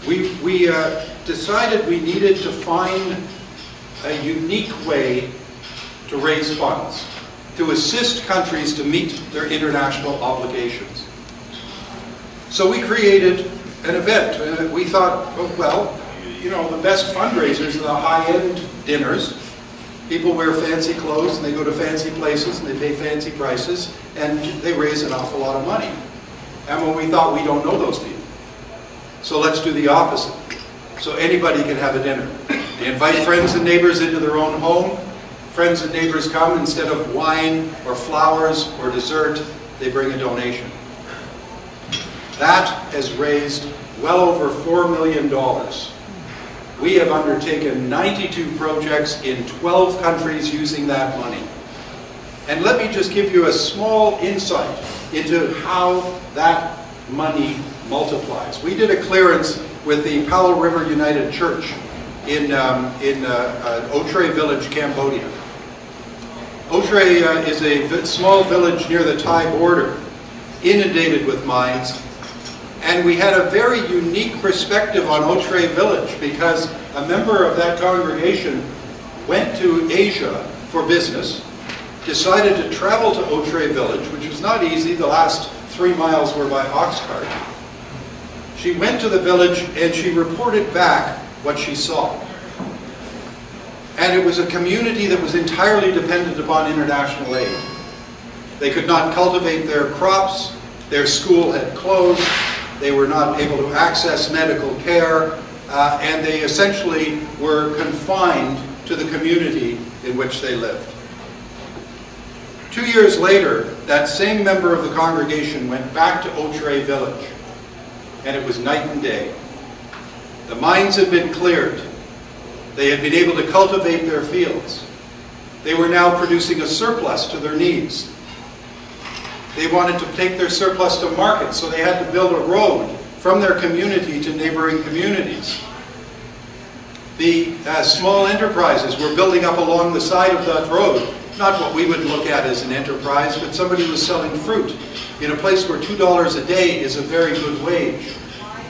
we decided we needed to find a unique way to raise funds, to assist countries to meet their international obligations. So we created an event. We thought, oh, well, you know, the best fundraisers are the high-end dinners. People wear fancy clothes and they go to fancy places and they pay fancy prices and they raise an awful lot of money. And when we thought, we don't know those people. So let's do the opposite. So anybody can have a dinner. They invite friends and neighbors into their own home. Friends and neighbors come, instead of wine or flowers or dessert, they bring a donation. That has raised well over $4 million. We have undertaken 92 projects in 12 countries using that money. And let me just give you a small insight into how that money multiplies. We did a clearance with the Powell River United Church in Otre Village, Cambodia. Otre is a small village near the Thai border, inundated with mines. And we had a very unique perspective on Otre Village because a member of that congregation went to Asia for business, decided to travel to Otre Village, which was not easy. The last 3 miles were by ox cart. She went to the village and she reported back what she saw. And it was a community that was entirely dependent upon international aid. They could not cultivate their crops, their school had closed, they were not able to access medical care, and they essentially were confined to the community in which they lived. 2 years later, that same member of the congregation went back to Otre Village, and it was night and day. The mines had been cleared. They had been able to cultivate their fields. They were now producing a surplus to their needs. They wanted to take their surplus to market, so they had to build a road from their community to neighboring communities. The small enterprises were building up along the side of that road, not what we would look at as an enterprise, but somebody was selling fruit in a place where $2 a day is a very good wage.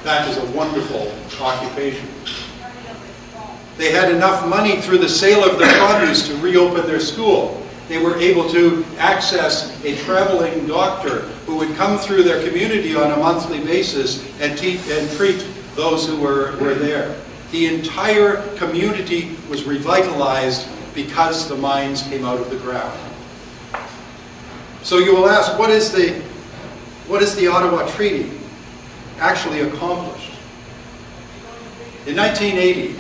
That is a wonderful occupation. They had enough money through the sale of their produce to reopen their school. They were able to access a traveling doctor who would come through their community on a monthly basis and treat those who were there. The entire community was revitalized because the mines came out of the ground. So you will ask, what is the Ottawa Treaty actually accomplished? In 1980,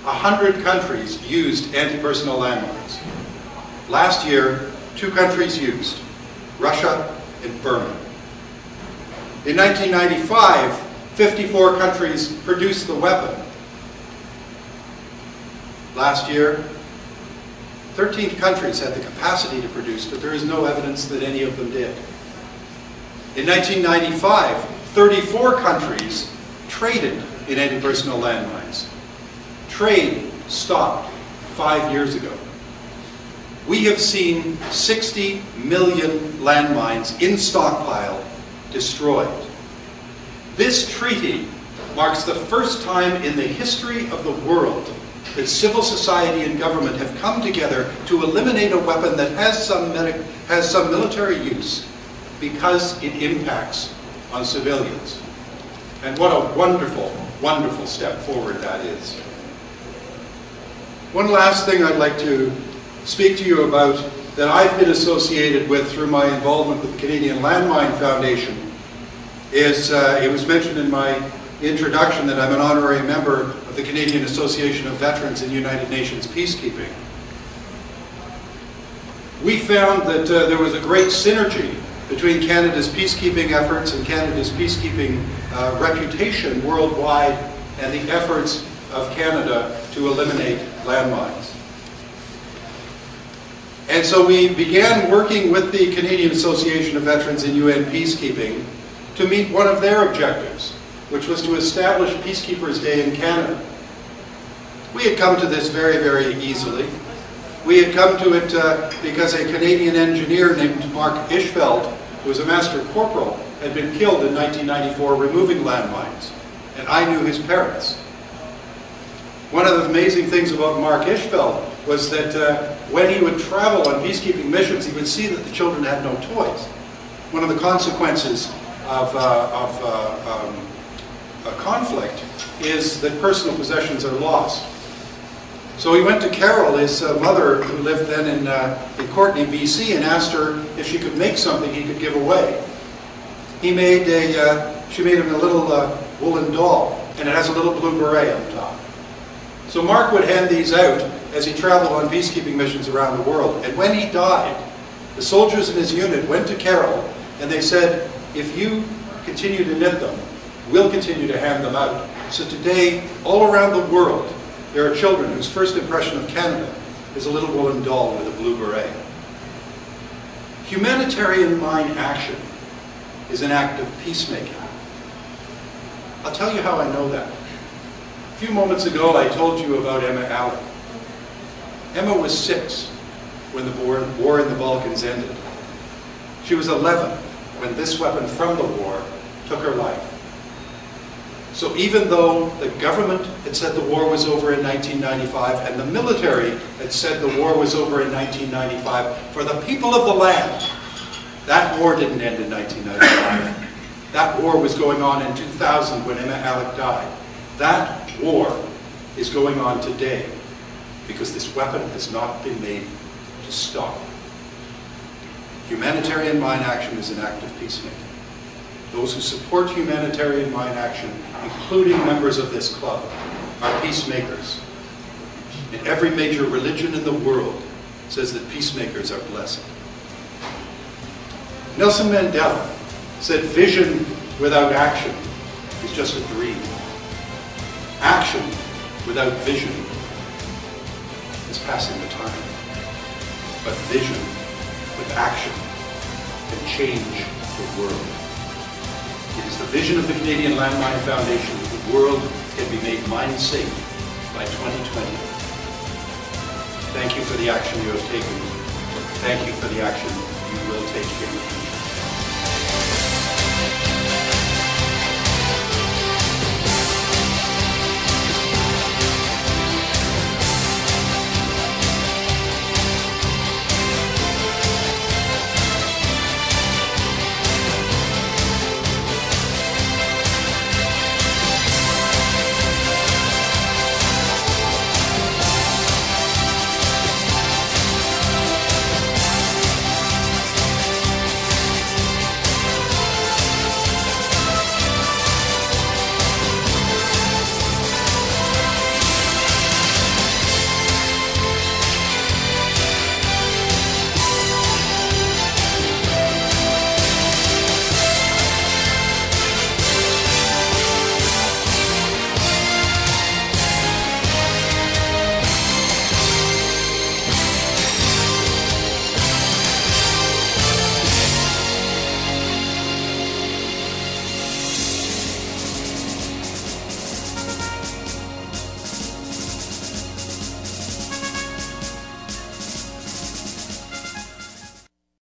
100 countries used anti-personnel landmines. Last year, 2 countries used, Russia and Burma. In 1995, 54 countries produced the weapon. Last year, 13 countries had the capacity to produce, but there is no evidence that any of them did. In 1995, 34 countries traded in anti-personnel landmines. Trade stopped 5 years ago. We have seen 60 million landmines in stockpile destroyed. This treaty marks the first time in the history of the world that civil society and government have come together to eliminate a weapon that has some military use because it impacts on civilians. And what a wonderful, wonderful step forward that is. One last thing I'd like to speak to you about that I've been associated with through my involvement with the Canadian Landmine Foundation is, it was mentioned in my introduction that I'm an honorary member of the Canadian Association of Veterans in United Nations Peacekeeping. We found that there was a great synergy between Canada's peacekeeping efforts and Canada's peacekeeping reputation worldwide and the efforts of Canada to eliminate landmines. And so we began working with the Canadian Association of Veterans in UN Peacekeeping to meet one of their objectives, which was to establish Peacekeepers Day in Canada. We had come to this very, very easily. We had come to it because a Canadian engineer named Mark Ishfeld, who was a master corporal, had been killed in 1994 removing landmines. and I knew his parents. One of the amazing things about Mark Ishfeld was that when he would travel on peacekeeping missions, he would see that the children had no toys. One of the consequences of a conflict is that personal possessions are lost. So he went to Carol, his mother, who lived then in Courtenay, BC, and asked her if she could make something he could give away. She made him a little woolen doll, and it has a little blue beret on top. So Mark would hand these out as he traveled on peacekeeping missions around the world. And when he died, the soldiers in his unit went to Carol, and they said, if you continue to knit them, we'll continue to hand them out. So today, all around the world, there are children whose first impression of Canada is a little woolen doll with a blue beret. Humanitarian mine action is an act of peacemaking. I'll tell you how I know that. A few moments ago, I told you about Emma Allen. Emma was 6 when the war in the Balkans ended. She was 11 when this weapon from the war took her life. So even though the government had said the war was over in 1995 and the military had said the war was over in 1995, for the people of the land, that war didn't end in 1995. That war was going on in 2000 when Emma Allen died. That war is going on today because this weapon has not been made to stop. Humanitarian mine action is an act of peacemaking. Those who support humanitarian mine action, including members of this club, are peacemakers. And every major religion in the world says that peacemakers are blessed. Nelson Mandela said vision without action is just a dream. Action without vision is passing the time. But vision with action can change the world. It is the vision of the Canadian Landmine Foundation that the world can be made mine safe by 2020. Thank you for the action you have taken. Thank you for the action you will take here.